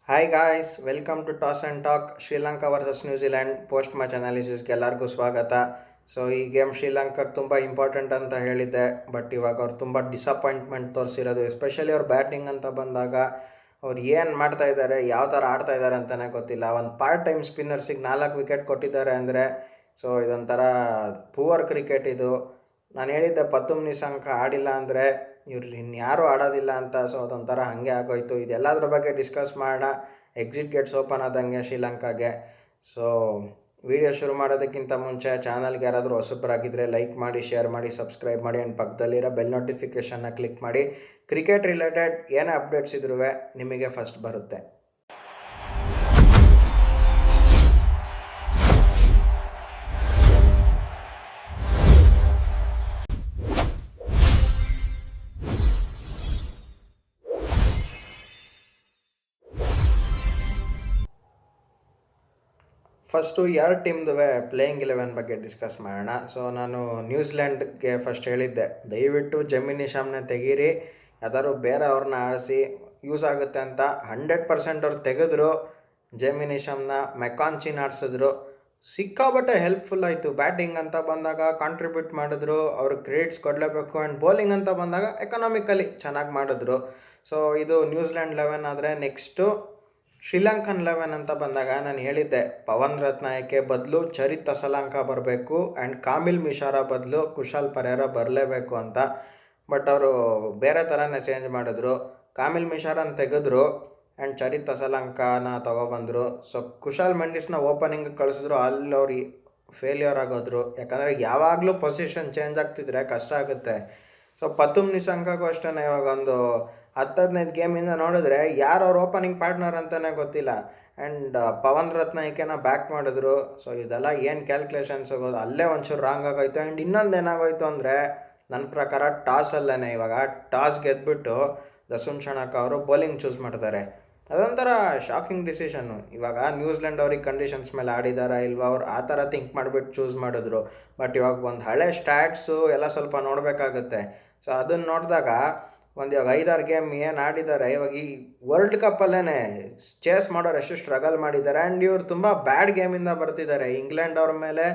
Hi guys, welcome to toss and talk Sri Lanka versus New Zealand post match ಅನಾಲಿಸಿಸ್ಗೆ ಎಲ್ಲರಿಗೂ ಸ್ವಾಗತ. So ಈ ಗೇಮ್ ಶ್ರೀಲಂಕಾಗೆ ತುಂಬ ಇಂಪಾರ್ಟೆಂಟ್ ಅಂತ ಹೇಳಿದ್ದೆ, ಬಟ್ ಇವಾಗ ಅವ್ರು ತುಂಬ ಡಿಸಪಾಯಿಂಟ್ಮೆಂಟ್ ತೋರಿಸಿರೋದು. ಎಸ್ಪೆಷಲಿ ಅವ್ರು ಬ್ಯಾಟಿಂಗ್ ಅಂತ ಬಂದಾಗ ಅವ್ರು ಏನು ಮಾಡ್ತಾ ಇದ್ದಾರೆ, ಯಾವ ಥರ ಆಡ್ತಾ ಇದ್ದಾರೆ ಅಂತಲೇ ಗೊತ್ತಿಲ್ಲ. ಒಂದು ಪಾರ್ಟ್ ಟೈಮ್ ಸ್ಪಿನ್ನರ್ಸಿಗೆ 4 ವಿಕೆಟ್ ಕೊಟ್ಟಿದ್ದಾರೆ ಅಂದರೆ ಸೊ ಇದೊಂಥರ ಪೂವರ್ ಕ್ರಿಕೆಟ್ ಇದು. ನಾನು ಹೇಳಿದ್ದೆ ಪತುಮ್ ನಿಶಾಂಕ ಆಡಿಲ್ಲ ಅಂದರೆ ಇವ್ರು ಇನ್ಯಾರೂ ಆಡೋದಿಲ್ಲ ಅಂತ. ಸೊ ಅದೊಂಥರ ಹಾಗೆ ಆಗೋಯ್ತು. ಇದೆಲ್ಲದ್ರ ಬಗ್ಗೆ ಡಿಸ್ಕಸ್ ಮಾಡೋಣ. ಎಕ್ಸಿಟ್ ಗೇಟ್ಸ್ ಓಪನ್ ಆದಂಗೆ ಶ್ರೀಲಂಕಾಗೆ. ಸೊ ವಿಡಿಯೋ ಶುರು ಮಾಡೋದಕ್ಕಿಂತ ಮುಂಚೆ ಚಾನಲ್ಗೆ ಯಾರಾದರೂ ಹೊಸಬರಾಗಿದ್ದರೆ ಲೈಕ್ ಮಾಡಿ, ಶೇರ್ ಮಾಡಿ, ಸಬ್ಸ್ಕ್ರೈಬ್ ಮಾಡಿ ಆ್ಯಂಡ್ ಪಕ್ಕದಲ್ಲಿರೋ ಬೆಲ್ ನೋಟಿಫಿಕೇಷನ್ನ ಕ್ಲಿಕ್ ಮಾಡಿ. ಕ್ರಿಕೆಟ್ ರಿಲೇಟೆಡ್ ಏನೇ ಅಪ್ಡೇಟ್ಸ್ ಇದ್ರೂ ನಿಮಗೆ ಫಸ್ಟ್ ಬರುತ್ತೆ. ಫಸ್ಟು ಎರಡು ಟೀಮ್ದು ಪ್ಲೇಯಿಂಗ್ 11 ಬಗ್ಗೆ ಡಿಸ್ಕಸ್ ಮಾಡೋಣ. ಸೊ ನಾನು ನ್ಯೂಜಿಲ್ಯಾಂಡ್ಗೆ ಫಸ್ಟ್ ಹೇಳಿದ್ದೆ, ದಯವಿಟ್ಟು ಜೆಮಿನಿ ಶಾಮ್ನ ತೆಗೀರಿ, ಯಾವ್ದಾದ್ರು ಬೇರೆ ಅವ್ರನ್ನ ಆಡಿಸಿ, ಯೂಸ್ ಆಗುತ್ತೆ ಅಂತ. 100% ಅವ್ರು ತೆಗೆದ್ರು. ಜೆಮಿನಿ ಶಾಮ್ನ ಮೆಕಾನ್ಚಿನ ಆಡಿಸಿದ್ರು, ಸಿಕ್ಕಾಬಟ್ಟೆ ಹೆಲ್ಪ್ಫುಲ್ ಆಯಿತು. ಬ್ಯಾಟಿಂಗ್ ಅಂತ ಬಂದಾಗ ಕಾಂಟ್ರಿಬ್ಯೂಟ್ ಮಾಡಿದ್ರು, ಅವ್ರಿಗೆ ಕ್ರೆಡಿಟ್ಸ್ ಕೊಡಲೇಬೇಕು. ಆ್ಯಂಡ್ ಬೌಲಿಂಗ್ ಅಂತ ಬಂದಾಗ ಎಕನಾಮಿಕಲಿ ಚೆನ್ನಾಗಿ ಮಾಡಿದ್ರು. ಸೊ ಇದು ನ್ಯೂಜಿಲ್ಯಾಂಡ್ 11 ಆದರೆ, ನೆಕ್ಸ್ಟು ಶ್ರೀಲಂಕನ್ 11 ಅಂತ ಬಂದಾಗ ನಾನು ಹೇಳಿದ್ದೆ, ಪವನ್ ರತ್ನಾಯಕೆ ಬದಲು ಚರಿತ್ ಅಸಲಂಕ ಬರಬೇಕು ಆ್ಯಂಡ್ ಕಾಮಿಲ್ ಮಿಶಾರ ಬದಲು ಕುಶಾಲ್ ಪರೇರ ಬರಲೇಬೇಕು ಅಂತ. ಬಟ್ ಅವರು ಬೇರೆ ಥರನೇ ಚೇಂಜ್ ಮಾಡಿದ್ರು. ಕಾಮಿಲ್ ಮಿಶಾರನ್ ತೆಗೆದ್ರು ಆ್ಯಂಡ್ ಚರಿತ್ ಅಸಲಂಕನ ತೊಗೊಬಂದರು. ಸೊ ಕುಶಾಲ್ ಮೆಂಡಿಸ್ನ ಓಪನಿಂಗ್ ಕಳಿಸಿದ್ರು, ಅಲ್ಲಿ ಅವ್ರು ಫೇಲ್ಯೂರ್ ಆಗೋದ್ರು. ಯಾಕಂದರೆ ಯಾವಾಗಲೂ ಪೊಸಿಷನ್ ಚೇಂಜ್ ಆಗ್ತಿದ್ರೆ ಕಷ್ಟ ಆಗುತ್ತೆ. ಸೊ ಪತುಮ್ ನಿಶಾಂಕಗೂ ಅಷ್ಟೇ, ಇವಾಗ ಒಂದು 10-15 ಗೇಮಿಂದ ನೋಡಿದ್ರೆ ಯಾರು ಅವ್ರ ಓಪನಿಂಗ್ ಪಾರ್ಟ್ನರ್ ಅಂತಲೇ ಗೊತ್ತಿಲ್ಲ. ಆ್ಯಂಡ್ ಪವನ್ ರತ್ನಾಯಕೆನ ಬ್ಯಾಕ್ ಮಾಡಿದ್ರು. ಸೊ ಇದೆಲ್ಲ ಏನು ಕ್ಯಾಲ್ಕುಲೇಷನ್ಸ್ ಆಗೋದು, ಅಲ್ಲೇ ಒಂಚೂರು ರಾಂಗ್ ಆಗೋಯ್ತು. ಆ್ಯಂಡ್ ಇನ್ನೊಂದು ಏನಾಗೋಯ್ತು ಅಂದರೆ, ನನ್ನ ಪ್ರಕಾರ ಟಾಸಲ್ಲೇ ಇವಾಗ ಟಾಸ್ ಗೆದ್ದುಬಿಟ್ಟು ದಸುನ್ ಶಣಕ ಅವರು ಬೌಲಿಂಗ್ ಚೂಸ್ ಮಾಡ್ತಾರೆ. ಅದೊಂಥರ ಶಾಕಿಂಗ್ ಡಿಸಿಷನ್ನು. ಇವಾಗ ನ್ಯೂಜಿಲೆಂಡ್ ಅವ್ರಿಗೆ ಕಂಡೀಷನ್ಸ್ ಮೇಲೆ ಆಡಿದಾರಾ ಇಲ್ವಾ, ಅವ್ರು ಆ ಥರ ಥಿಂಕ್ ಮಾಡಿಬಿಟ್ಟು ಚೂಸ್ ಮಾಡಿದ್ರು. ಬಟ್ ಇವಾಗ ಒಂದು ಹಳೆ ಸ್ಟ್ಯಾಟ್ಸು ಎಲ್ಲ ಸ್ವಲ್ಪ ನೋಡಬೇಕಾಗುತ್ತೆ. ಸೊ ಅದನ್ನು ನೋಡಿದಾಗ ಇವಾಗ 5-6 ಗೇಮ್ ಏನು ಆಡಿದ್ದಾರೆ, ಇವಾಗ ಈ ವರ್ಲ್ಡ್ ಕಪ್ಪಲ್ಲೇ ಚೇಸ್ ಮಾಡೋರು ಎಷ್ಟು ಸ್ಟ್ರಗಲ್ ಮಾಡಿದ್ದಾರೆ. ಆ್ಯಂಡ್ ಇವ್ರು ತುಂಬ ಬ್ಯಾಡ್ ಗೇಮಿಂದ ಬರ್ತಿದ್ದಾರೆ. ಇಂಗ್ಲೆಂಡ್ ಅವ್ರ ಮೇಲೆ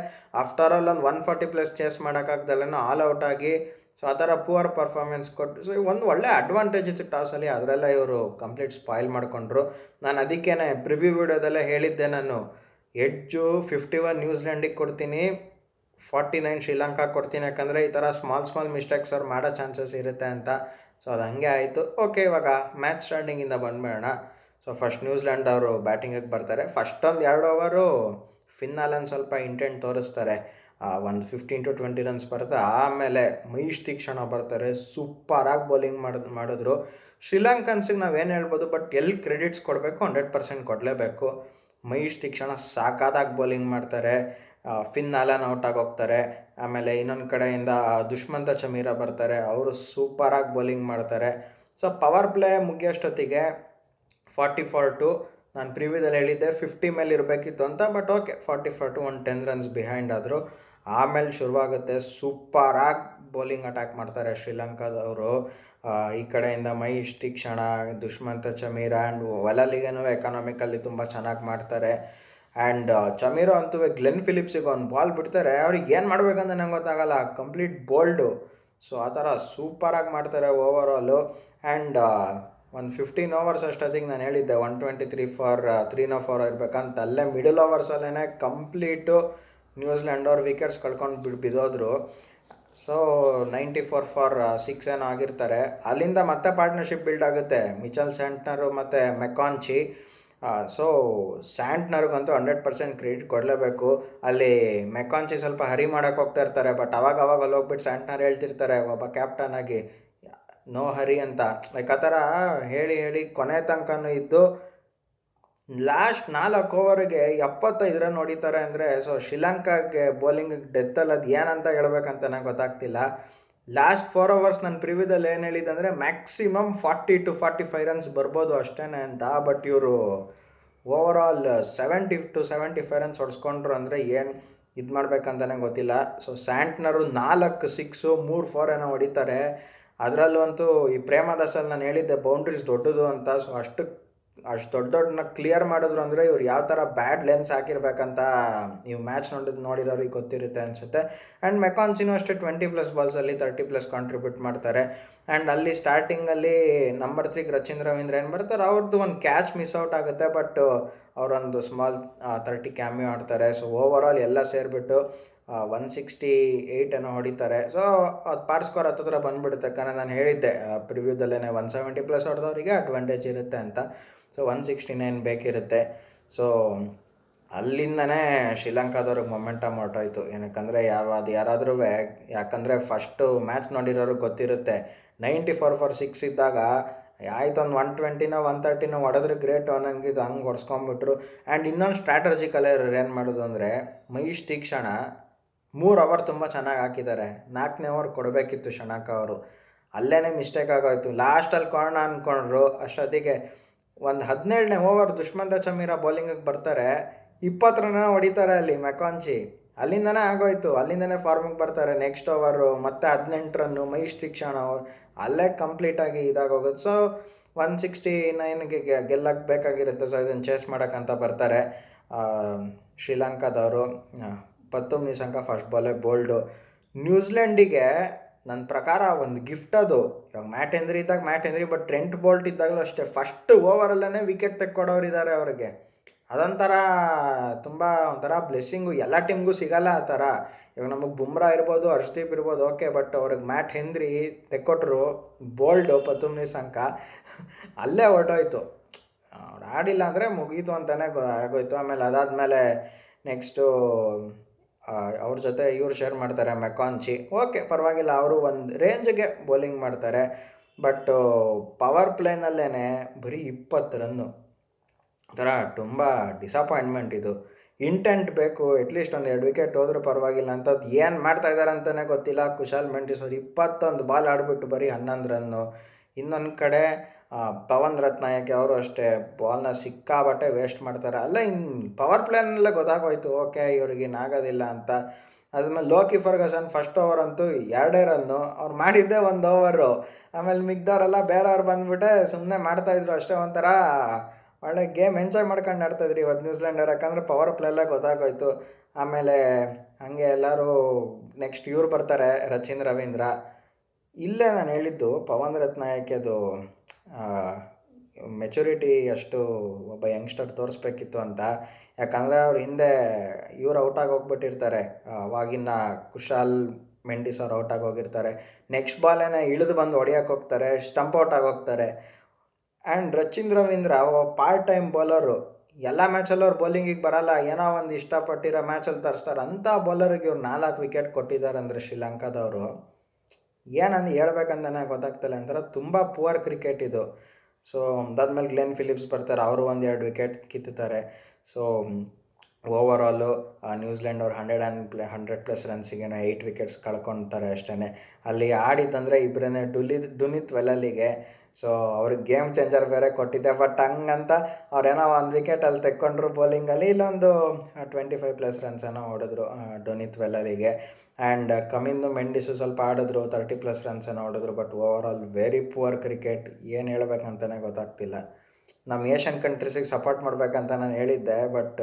ಆಫ್ಟರ್ ಆಲ್ ಒಂದು 140+ ಚೇಸ್ ಮಾಡೋಕ್ಕಾಗ್ದಲ್ಲೇ ಆಲ್ ಔಟ್ ಆಗಿ, ಸೊ ಆ ಥರ ಪೂವರ್ ಪರ್ಫಾರ್ಮೆನ್ಸ್ ಕೊಟ್ಟು, ಸೊ ಒಂದು ಒಳ್ಳೆ ಅಡ್ವಾಂಟೇಜ್ ಇತ್ತು ಟಾಸಲ್ಲಿ, ಅದರೆಲ್ಲ ಇವರು ಕಂಪ್ಲೀಟ್ ಸ್ಪಾಯ್ಲ್ ಮಾಡಿಕೊಂಡ್ರು. ನಾನು ಅದಕ್ಕೇ ಪ್ರಿವ್ಯೂ ವಿಡಿಯೋದಲ್ಲೇ ಹೇಳಿದ್ದೆ, ನಾನು ಎಡ್ಜು 51 ನ್ಯೂಜಿಲೆಂಡಿಗೆ ಕೊಡ್ತೀನಿ, 49 ಶ್ರೀಲಂಕಾ ಕೊಡ್ತೀನಿ. ಯಾಕಂದರೆ ಈ ಥರ ಸ್ಮಾಲ್ ಮಿಸ್ಟೇಕ್ಸ್ ಅವ್ರು ಮಾಡೋ ಚಾನ್ಸಸ್ ಇರುತ್ತೆ ಅಂತ. ಸೊ ಅದು ಹಾಗೆ ಆಯಿತು. ಓಕೆ, ಇವಾಗ ಮ್ಯಾಚ್ ಸ್ಟಾರ್ಟಿಂಗಿಂದ ಬಂದ್ಬೇಡ. ಸೊ ಫಸ್ಟ್ ನ್ಯೂಜಿಲ್ಯಾಂಡ್ ಅವರು ಬ್ಯಾಟಿಂಗಿಗೆ ಬರ್ತಾರೆ. ಫಸ್ಟ್ ಒಂದು 2 ಓವರು ಫಿನ್ ಆಲನ್ ಸ್ವಲ್ಪ ಇಂಟೆಂಟ್ ತೋರಿಸ್ತಾರೆ, ಒಂದು 15-20 ರನ್ಸ್ ಬರುತ್ತೆ. ಆಮೇಲೆ ಮಹೇಶ್ ತೀಕ್ಷಣ ಬರ್ತಾರೆ, ಸೂಪರಾಗಿ ಬೌಲಿಂಗ್ ಮಾಡಿದ್ರು. ಶ್ರೀಲಂಕನ್ಸಿಗೆ ನಾವೇನು ಹೇಳ್ಬೋದು, ಬಟ್ ಎಲ್ಲಿ ಕ್ರೆಡಿಟ್ಸ್ ಕೊಡಬೇಕು 100% ಕೊಡಲೇಬೇಕು. ಮಹೇಶ್ ತೀಕ್ಷಣ ಸಾಕಾದಾಗಿ ಬೌಲಿಂಗ್ ಮಾಡ್ತಾರೆ. ಫಿನ್ ಆಲನ್ ಔಟ್ ಆಗೋಗ್ತಾರೆ. ಆಮೇಲೆ ಇನ್ನೊಂದು ಕಡೆಯಿಂದ ದುಷ್ಮಂತ ಚಮೀರ ಬರ್ತಾರೆ, ಅವರು ಸೂಪರಾಗಿ ಬೌಲಿಂಗ್ ಮಾಡ್ತಾರೆ. ಸೊ ಪವರ್ ಪ್ಲೇ ಮುಗಿಯೋಷ್ಟೊತ್ತಿಗೆ 44-2, ನಾನು ಪ್ರಿವ್ಯೂದಲ್ಲಿ ಹೇಳಿದ್ದೆ 50 ಮೇಲೆ ಇರಬೇಕಿತ್ತು ಅಂತ. ಬಟ್ ಓಕೆ, 44-2, ಒಂದು 10 ರನ್ಸ್ ಬಿಹೈಂಡ್ ಆದರು. ಆಮೇಲೆ ಶುರುವಾಗುತ್ತೆ, ಸೂಪರಾಗಿ ಬೌಲಿಂಗ್ ಅಟ್ಯಾಕ್ ಮಾಡ್ತಾರೆ ಶ್ರೀಲಂಕಾದವರು. ಈ ಕಡೆಯಿಂದ ಮಹೇಶ್ ತೀಕ್ಷಣ, ದುಷ್ಮಂತ ಚಮೀರ ಆ್ಯಂಡ್ ವಲಲಿಗೇನೂ ಎಕನಾಮಿಕಲ್ಲಿ ತುಂಬ ಚೆನ್ನಾಗಿ ಮಾಡ್ತಾರೆ. ಆ್ಯಂಡ್ ಚಮೀರೋ ಅಂತೂ ಗ್ಲೆನ್ ಫಿಲಿಪ್ಸಿಗೆ ಒಂದು ಬಾಲ್ ಬಿಡ್ತಾರೆ, ಅವ್ರಿಗೆ ಏನು ಮಾಡಬೇಕಂತ ನಂಗೆ ಗೊತ್ತಾಗಲ್ಲ, ಕಂಪ್ಲೀಟ್ ಬೋಲ್ಡು. ಸೊ ಆ ಥರ ಸೂಪರಾಗಿ ಮಾಡ್ತಾರೆ ಓವರಾಲು. ಆ್ಯಂಡ್ ಒಂದು 15 ಓವರ್ಸ್ ಅಷ್ಟೊತ್ತಿಗೆ ನಾನು ಹೇಳಿದ್ದೆ 123 ಫಾರ್ 304 ಇರಬೇಕಂತ. ಅಲ್ಲೇ ಮಿಡಲ್ ಓವರ್ಸಲ್ಲೇ ಕಂಪ್ಲೀಟು ನ್ಯೂಜಿಲ್ಯಾಂಡ್ ಅವ್ರು ವಿಕೆಟ್ಸ್ ಕಳ್ಕೊಂಡು ಬಿದ್ದೋದ್ರು. ಸೊ 94 ಫಾರ್ 6 ಏನೋ ಆಗಿರ್ತಾರೆ. ಅಲ್ಲಿಂದ ಮತ್ತೆ ಪಾರ್ಟ್ನರ್ಶಿಪ್ ಬಿಲ್ಡ್ ಆಗುತ್ತೆ, ಮಿಚೆಲ್ ಸ್ಯಾಂಟ್ನರು ಮತ್ತು ಮೆಕಾನ್ಚಿ. ಸೊ ಸ್ಯಾಂಟ್ನರ್ಗಂತೂ 100% ಕ್ರೆಡಿಟ್ ಕೊಡಲೇಬೇಕು. ಅಲ್ಲಿ ಮೆಕಾನ್ಚಿ ಸ್ವಲ್ಪ ಹರಿ ಮಾಡೋಕ್ಕೆ ಹೋಗ್ತಾ ಇರ್ತಾರೆ, ಬಟ್ ಅವಾಗ ಅಲ್ಲಿ ಹೋಗ್ಬಿಟ್ಟು ಸ್ಯಾಂಟ್ನರ್ ಹೇಳ್ತಿರ್ತಾರೆ ಒಬ್ಬ ಕ್ಯಾಪ್ಟನ್ ಆಗಿ, ನೋ ಹರಿ ಅಂತ. ಲೈಕ್ ಆ ಥರ ಹೇಳಿ ಕೊನೆ ತನಕನೂ ಇದ್ದು ಲಾಸ್ಟ್ 4 ಓವರಿಗೆ 75 ರನ್ ಹೊಡಿತಾರೆ ಅಂದರೆ, ಸೊ ಶ್ರೀಲಂಕಾಗೆ ಬೌಲಿಂಗ್ ಡೆತ್ತಲ್ಲಿ ಅದು ಏನಂತ ಹೇಳ್ಬೇಕಂತ ನಂಗೆ ಗೊತ್ತಾಗ್ತಿಲ್ಲ. ಲಾಸ್ಟ್ 4 ಓವರ್ಸ್ ನನ್ನ ಪ್ರಿವ್ಯೂದಲ್ಲಿ ಏನು ಹೇಳಿದ್ದಂದರೆ ಮ್ಯಾಕ್ಸಿಮಮ್ 40-45 ರನ್ಸ್ ಬರ್ಬೋದು ಅಷ್ಟೇ ಅಂತ. ಬಟ್ ಇವರು ಓವರಾಲ್ 70-75 ರನ್ಸ್ ಹೊಡ್ಸ್ಕೊಂಡ್ರು ಅಂದರೆ ಏನು ಇದು ಮಾಡ್ಬೇಕಂತಲೇ ಗೊತ್ತಿಲ್ಲ. ಸೊ ಸ್ಯಾಂಟ್ನರು 4 6 3 4 ಏನೋ ಹೊಡಿತಾರೆ. ಅದರಲ್ಲೂ ಅಂತೂ ಈ ಪ್ರೇಮದಾಸಲ್ಲಿ ನಾನು ಹೇಳಿದ್ದೆ ಬೌಂಡ್ರೀಸ್ ದೊಡ್ಡದು ಅಂತ. ಸೊ ಅಷ್ಟು ಅಷ್ಟು ದೊಡ್ಡ ಕ್ಲಿಯರ್ ಮಾಡಿದ್ರು ಅಂದರೆ ಇವ್ರು ಯಾವ ಥರ ಬ್ಯಾಡ್ ಲೆನ್ಸ್ ಹಾಕಿರ್ಬೇಕಂತ ನೀವು ಮ್ಯಾಚ್ ನೋಡಿರೋರಿಗೆ ಗೊತ್ತಿರುತ್ತೆ ಅನಿಸುತ್ತೆ. ಆ್ಯಂಡ್ ಮೆಕಾನ್ಸಿನೂ ಅಷ್ಟೇ 20+ ಬಾಲ್ಸಲ್ಲಿ 30+ ಕಾಂಟ್ರಿಬ್ಯೂಟ್ ಮಾಡ್ತಾರೆ. ಆ್ಯಂಡ್ ಅಲ್ಲಿ ಸ್ಟಾರ್ಟಿಂಗಲ್ಲಿ ನಂಬರ್ 3 ರಚಿನ್ ರವೀಂದ್ರ ಏನು ಬರ್ತಾರೆ, ಅವ್ರದ್ದು ಒಂದು ಕ್ಯಾಚ್ ಮಿಸ್ ಔಟ್ ಆಗುತ್ತೆ, ಬಟ್ ಅವರೊಂದು ಸ್ಮಾಲ್ 30 ಕ್ಯಾಮಿಯೋ ಆಡ್ತಾರೆ. ಸೊ ಓವರಾಲ್ ಎಲ್ಲ ಸೇರಿಬಿಟ್ಟು 168 ಏನೋ ಹೊಡಿತಾರೆ. ಸೊ ಅದು ಪಾರ್ ಸ್ಕೋರ್ ಹತ್ತಿರ ಬಂದುಬಿಡುತ್ತೆ. ಯಾಕಂದರೆ ನಾನು ಹೇಳಿದ್ದೆ ಪ್ರಿವ್ಯೂದಲ್ಲೇ 170+ ಹೊಡೆದವರಿಗೆ ಅಡ್ವಾಂಟೇಜ್ ಇರುತ್ತೆ ಅಂತ. ಸೊ 169 ಬೇಕಿರುತ್ತೆ. ಸೊ ಅಲ್ಲಿಂದನೇ ಶ್ರೀಲಂಕಾದವ್ರಿಗೆ ಮೊಮೆಂಟಮ್ ಹೊರಟೋಯ್ತು. ಏನಕ್ಕಂದರೆ ಯಾರಾದ್ರೂ, ಯಾಕಂದರೆ ಫಸ್ಟು ಮ್ಯಾಚ್ ನೋಡಿರೋರಿಗೆ ಗೊತ್ತಿರುತ್ತೆ, 94 for 6 ಇದ್ದಾಗ ಆಯ್ತು ಒಂದು 120 130 ಹೊಡೆದ್ರೆ ಗ್ರೇಟ್ ಅನ್ನಂಗಿದ್ದು ಹಂಗೆ ಹೊಡ್ಸ್ಕೊಂಬಿಟ್ರು. ಆ್ಯಂಡ್ ಇನ್ನೊಂದು ಸ್ಟ್ರಾಟಜಿಕಲ್ ಏನು ಮಾಡೋದು ಅಂದರೆ, ಮಹೇಶ್ ತೀಕ್ಷಣ 3 ಓವರ್ ತುಂಬ ಚೆನ್ನಾಗಿ ಹಾಕಿದ್ದಾರೆ. 4ನೇ ಓವರ್ ಕೊಡಬೇಕಿತ್ತು ಶಣಕ ಅವರು, ಅಲ್ಲೇ ಮಿಸ್ಟೇಕ್ ಆಗೋಯ್ತು. ಲಾಸ್ಟಲ್ಲಿ ಕೊಡೋಣ ಅಂದ್ಕೊಂಡ್ರು, ಅಷ್ಟೊತ್ತಿಗೆ ಒಂದು 17ನೇ ಓವರ್ ದುಷ್ಮಂತ ಚಮೀರ ಬೌಲಿಂಗಿಗೆ ಬರ್ತಾರೆ, 20 ರನ್ ಹೊಡಿತಾರೆ ಅಲ್ಲಿ ಮೆಕಾನ್ಚಿ. ಅಲ್ಲಿಂದನೇ ಆಗೋಯ್ತು, ಅಲ್ಲಿಂದನೇ ಫಾರ್ಮಿಗೆ ಬರ್ತಾರೆ. ನೆಕ್ಸ್ಟ್ ಓವರು ಮತ್ತೆ 18 ರನ್ನು ಮಹೇಶ್ ತೀಕ್ಷಣ, ಅಲ್ಲೇ ಕಂಪ್ಲೀಟಾಗಿ ಇದಾಗೋಗುತ್ತೆ. ಸೊ 169ಗೆ ಗೆಲ್ಲಕ್ಕೆ ಬೇಕಾಗಿರುತ್ತೆ. ಸೊ ಇದನ್ನು ಚೇಸ್ ಮಾಡೋಕ್ಕಂತ ಬರ್ತಾರೆ ಶ್ರೀಲಂಕಾದವರು. ಪತ್ತುಮ್ ನಿಶಂಕ ಫಸ್ಟ್ ಬಾಲೇ ಬೋಲ್ಡು. ನ್ಯೂಜಿಲೆಂಡಿಗೆ ನನ್ನ ಪ್ರಕಾರ ಒಂದು ಗಿಫ್ಟ್ ಅದು. ಇವಾಗ ಮ್ಯಾಟ್ ಹೆನ್ರಿ ಇದ್ದಾಗ mat henry, but Trent bolt ಇದ್ದಾಗಲೂ ಅಷ್ಟೇ ಫಸ್ಟ್ ಓವರಲ್ಲೇ ವಿಕೆಟ್ ತೆಕ್ಕೊಡೋರಿದ್ದಾರೆ ಅವ್ರಿಗೆ. ಅದೊಂಥರ ತುಂಬ ಒಂಥರ ಬ್ಲೆಸ್ಸಿಂಗು, ಎಲ್ಲ ಟೀಮ್ಗೂ ಸಿಗಲ್ಲ ಆ ಥರ. ಇವಾಗ ನಮಗೆ ಬುಮ್ರಾ ಇರ್ಬೋದು, ಹರ್ಷದೀಪ್ ಇರ್ಬೋದು, ಓಕೆ, ಬಟ್ ಅವ್ರಿಗೆ ಮ್ಯಾಟ್ ಹೆನ್ರಿ ತೆಕ್ಕೊಟ್ರು, ಬೋಲ್ಡು ಪತ್ತುಮ್ ನಿಶಂಕ ಅಲ್ಲೇ ಹೊರಟೋಯ್ತು. ಅವ್ರು ಆಡಿಲ್ಲ ಅಂದರೆ ಮುಗೀತು ಅಂತಲೇ ಆಗೋಯ್ತು. ಆಮೇಲೆ ಅದಾದಮೇಲೆ ನೆಕ್ಸ್ಟು ಅವ್ರ ಜೊತೆ ಇವ್ರು ಶೇರ್ ಮಾಡ್ತಾರೆ ಮೆಕಾನ್ಚಿ, ಓಕೆ ಪರವಾಗಿಲ್ಲ, ಅವರು ಒಂದು ರೇಂಜ್ಗೆ ಬೌಲಿಂಗ್ ಮಾಡ್ತಾರೆ. ಬಟ್ ಪವರ್ ಪ್ಲೇನಲ್ಲೇ ಬರೀ 20 ರನ್ನು, ಥರ ತುಂಬ ಡಿಸಪಾಯಿಂಟ್ಮೆಂಟ್ ಇದು. ಇಂಟೆಂಟ್ ಬೇಕು, ಅಟ್ಲೀಸ್ಟ್ ಒಂದು 2 ವಿಕೆಟ್ ಹೋದ್ರೂ ಪರವಾಗಿಲ್ಲ ಅಂತದ್ದು ಏನು ಮಾಡ್ತಾ ಇದ್ದಾರೆ ಅಂತಲೇ ಗೊತ್ತಿಲ್ಲ. ಕುಶಾಲ್ ಮೆಂಡಿಸ್ ಅವರು 21 ಬಾಲ್ ಆಡಿಬಿಟ್ಟು ಬರೀ 11 ರನ್ನು. ಇನ್ನೊಂದು ಕಡೆ ಪವನ್ ರತ್ನಾಯಕ್ ಅವರು ಅಷ್ಟೇ ಬಾಲ್ನ ಸಿಕ್ಕಾಬಟ್ಟೆ ವೇಸ್ಟ್ ಮಾಡ್ತಾರೆ. ಅಲ್ಲ ಇನ್ನು ಪವರ್ ಪ್ಲೇನಲ್ಲೇ ಗೊತ್ತಾಗೋಯ್ತು, ಓಕೆ ಇವ್ರಿಗೇನಾಗೋದಿಲ್ಲ ಅಂತ. ಅದಾದ್ಮೇಲೆ ಲೋಕಿ ಫರ್ಗಸನ್ ಫಸ್ಟ್ ಓವರ್ ಅಂತೂ 2 ರನ್ನು, ಅವ್ರು ಮಾಡಿದ್ದೇ 1 ಓವರು. ಆಮೇಲೆ ಮಿಗ್ದವರೆಲ್ಲ ಬೇರೆಯವ್ರು ಬಂದುಬಿಟ್ಟೆ ಸುಮ್ಮನೆ ಮಾಡ್ತಾಯಿದ್ರು ಅಷ್ಟೇ. ಒಂಥರ ಒಳ್ಳೆ ಗೇಮ್ ಎಂಜಾಯ್ ಮಾಡ್ಕೊಂಡು ಆಡ್ತಾಯಿದ್ರಿ ಇವತ್ತು ನ್ಯೂಜಿಲೆಂಡವ್ರು, ಯಾಕಂದರೆ ಪವರ್ ಪ್ಲೇಯಲ್ಲೇ ಗೊತ್ತಾಗೋಯ್ತು. ಆಮೇಲೆ ಹಾಗೆ ಎಲ್ಲರೂ ನೆಕ್ಸ್ಟ್ ಇವ್ರು ಬರ್ತಾರೆ ರಚಿನ್ ರವೀಂದ್ರ. ಇಲ್ಲೇ ನಾನು ಹೇಳಿದ್ದು ಪವನ್ ರತ್ನಾಯಕದು ಮೆಚುರಿಟಿ ಅಷ್ಟು ಒಬ್ಬ ಯಂಗ್ಸ್ಟರ್ ತೋರಿಸ್ಬೇಕಿತ್ತು ಅಂತ. ಯಾಕಂದರೆ ಅವ್ರು ಹಿಂದೆ ಇವ್ರು ಔಟಾಗಿ ಹೋಗ್ಬಿಟ್ಟಿರ್ತಾರೆ, ಅವಾಗಿನ ಕುಶಾಲ್ ಮೆಂಡಿಸ್ ಅವ್ರು ಔಟಾಗಿ ಹೋಗಿರ್ತಾರೆ. ನೆಕ್ಸ್ಟ್ ಬಾಲೇನೆ ಇಳಿದು ಬಂದು ಹೊಡಿಯೋಕೆ ಹೋಗ್ತಾರೆ, ಸ್ಟಂಪ್ ಔಟ್ ಆಗೋಗ್ತಾರೆ. And Rachin Ravindra part time bowler, ಎಲ್ಲ ಮ್ಯಾಚಲ್ಲೂ ಅವ್ರು ಬೌಲಿಂಗಿಗೆ ಬರಲ್ಲ, ಏನೋ ಒಂದು ಇಷ್ಟಪಟ್ಟಿರೋ ಮ್ಯಾಚಲ್ಲಿ ತರಿಸ್ತಾರೆ. ಅಂಥ ಬೌಲರಿಗೆ ಇವ್ರು 4 ವಿಕೆಟ್ ಕೊಟ್ಟಿದ್ದಾರೆ ಅಂದರೆ ಶ್ರೀಲಂಕಾದವರು, ಏನಂದು ಹೇಳ್ಬೇಕಂತಲೇ ಗೊತ್ತಾಗ್ತಿಲ್ಲ. ಅಂತಾರೆ ತುಂಬ ಪುವರ್ ಕ್ರಿಕೆಟ್ ಇದು. ಸೊ ಅದಾದ್ಮೇಲೆ ಗ್ಲೆನ್ ಫಿಲಿಪ್ಸ್ ಬರ್ತಾರೆ, ಅವರು 1-2 ವಿಕೆಟ್ ಕಿತ್ತುತ್ತಾರೆ. ಸೊ ಓವರಾಲು ನ್ಯೂಜಿಲೆಂಡ್ ಅವ್ರು 100+ ರನ್ಸಿಗೆ 8 ವಿಕೆಟ್ಸ್ ಕಳ್ಕೊತಾರೆ ಅಷ್ಟೇ. ಅಲ್ಲಿ ಆಡಿದ್ದಂದರೆ ಇಬ್ಬರೇ ಡುನಿತ್ ವೆಲ್ಲಲ್ಲಿಗೆ. ಸೊ ಅವ್ರಿಗೆ ಗೇಮ್ ಚೇಂಜರ್ ಬೇರೆ ಕೊಟ್ಟಿದ್ದೆ, ಬಟ್ ಹಂಗಂತ ಅವ್ರೇನೋ 1 ವಿಕೆಟ್ ಅಲ್ಲಿ ತೆಕ್ಕೊಂಡ್ರು ಬೌಲಿಂಗಲ್ಲಿ. ಇಲ್ಲೊಂದು 25+ ರನ್ಸ್ ಏನೋ ಹೊಡೆದ್ರು ಡುನಿತ್ ವೆಲ್ಲರಿಗೆ. ಆ್ಯಂಡ್ ಕಮಿಂದು ಮೆಂಡಿಸು ಸ್ವಲ್ಪ ಆಡಿದ್ರು, 30+ ರನ್ಸ್ ಏನೋ ಹೊಡೆದ್ರು. But overall very poor cricket, ಏನು ಹೇಳ್ಬೇಕಂತಲೇ ಗೊತ್ತಾಗ್ತಿಲ್ಲ. ನಮ್ಮ ಏಷ್ಯನ್ ಕಂಟ್ರೀಸಿಗೆ ಸಪೋರ್ಟ್ ಮಾಡಬೇಕಂತ ನಾನು ಹೇಳಿದ್ದೆ, ಬಟ್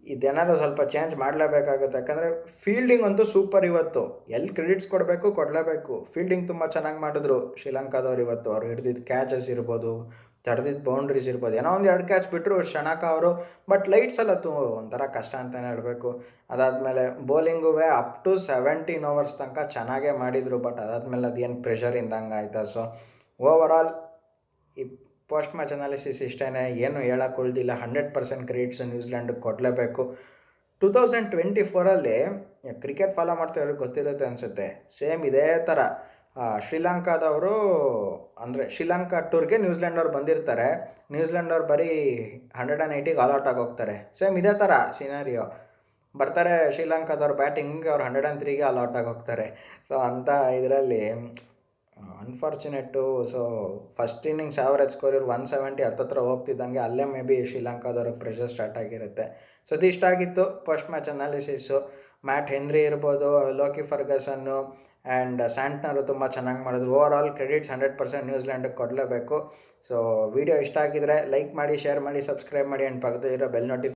ಇದೇನಾದರೂ ಸ್ವಲ್ಪ ಚೇಂಜ್ ಮಾಡಲೇಬೇಕಾಗುತ್ತೆ. ಯಾಕಂದರೆ ಫೀಲ್ಡಿಂಗ್ ಅಂತೂ ಸೂಪರ್ ಇವತ್ತು, ಎಲ್ಲಿ ಕ್ರೆಡಿಟ್ಸ್ ಕೊಡಲೇಬೇಕು. ಫೀಲ್ಡಿಂಗ್ ತುಂಬ ಚೆನ್ನಾಗಿ ಮಾಡಿದ್ರು ಶ್ರೀಲಂಕಾದವ್ರು ಇವತ್ತು. ಅವ್ರು ಹಿಡಿದಿದ್ದು ಕ್ಯಾಚಸ್ ಇರ್ಬೋದು, ತಡೆದಿದ್ದು ಬೌಂಡ್ರೀಸ್ ಇರ್ಬೋದು, ಏನೋ ಒಂದು 2 ಕ್ಯಾಚ್ ಬಿಟ್ಟರು ಶಣಕ ಅವರು. ಬಟ್ ಲೈಟ್ಸಲ್ಲ ಒಂಥರ ಕಷ್ಟ ಅಂತಲೇ ಹೇಳಬೇಕು. ಅದಾದಮೇಲೆ ಬೌಲಿಂಗೂ ಅಪ್ ಟು 17 ಓವರ್ಸ್ ತನಕ ಚೆನ್ನಾಗೇ ಮಾಡಿದರು. ಬಟ್ ಅದಾದಮೇಲೆ ಅದೇನು ಪ್ರೆಷರಿಂದ ಹಂಗೆ ಆಯ್ತಾ. ಸೊ ಓವರಾಲ್ ಈ ಪೋಸ್ಟ್ ಮ್ಯಾಚ್ ಅನಾಲಿಸಿಸ್ ಇಷ್ಟೇ, ಏನು ಹೇಳಕ್ಕೆ ಉಳಿದಿಲ್ಲ. 100% ಕ್ರೆಡಿಟ್ಸ್ ನ್ಯೂಜಿಲೆಂಡ್ಗೆ ಕೊಡಲೇಬೇಕು. 2024 ಕ್ರಿಕೆಟ್ ಫಾಲೋ ಮಾಡ್ತಾಯಿರೋರಿಗೆ ಗೊತ್ತಿರುತ್ತೆ ಅನಿಸುತ್ತೆ, ಸೇಮ್ ಇದೇ ಥರ ಶ್ರೀಲಂಕಾದವರು, ಅಂದರೆ ಶ್ರೀಲಂಕಾ ಟೂರ್ಗೆ ನ್ಯೂಜಿಲೆಂಡವ್ರು ಬಂದಿರ್ತಾರೆ. ನ್ಯೂಜಿಲೆಂಡವ್ರು ಬರೀ 180ಗೆ ಆಲ್ಔಟ್ ಆಗಿ ಹೋಗ್ತಾರೆ. ಸೇಮ್ ಇದೇ ಥರ ಸಿನಾರಿಯೋ, ಬರ್ತಾರೆ ಶ್ರೀಲಂಕಾದವ್ರು ಬ್ಯಾಟಿಂಗ್ಗೆ, ಅವ್ರು 103ಗೆ ಆಲ್ಔಟ್ ಆಗಿ ಹೋಗ್ತಾರೆ. ಸೊ ಅಂಥ ಇದರಲ್ಲಿ unfortunate. So first innings average score ಇವ್ರು 170 ಹತ್ತತ್ರ ಹೋಗ್ತಿದ್ದಂಗೆ ಅಲ್ಲೇ ಮೇ ಬಿ ಶ್ರೀಲಂಕಾದವ್ರಿಗೆ ಪ್ರೆಷರ್ ಸ್ಟಾರ್ಟ್ ಆಗಿರುತ್ತೆ. ಸೊ ಇದಿಷ್ಟಾಗಿತ್ತು post match analysis. Matt Henry ಇರ್ಬೋದು, ಲೋಕಿ ಫರ್ಗಸನ್ನು, ಆ್ಯಂಡ್ ಸ್ಯಾಂಟ್ನರು ತುಂಬ ಚೆನ್ನಾಗಿ ಮಾಡಿದ್ರು. ಓವರ್ ಆಲ್ ಕ್ರೆಡಿಟ್ಸ್ 100% ನ್ಯೂಜಿಲೆಂಡ್ಗೆ ಕೊಡಲೇಬೇಕು. ಸೊ ವಿಡಿಯೋ ಇಷ್ಟ ಆಗಿದ್ರೆ ಲೈಕ್ ಮಾಡಿ, ಶೇರ್ ಮಾಡಿ, ಸಬ್ಸ್ಕ್ರೈಬ್ ಮಾಡಿ ಆ್ಯಂಡ್ ಪಕ್ಕದಲ್ಲಿರೋ ಬೆಲ್ ನೋಟಿಫಿಕೇಶನ್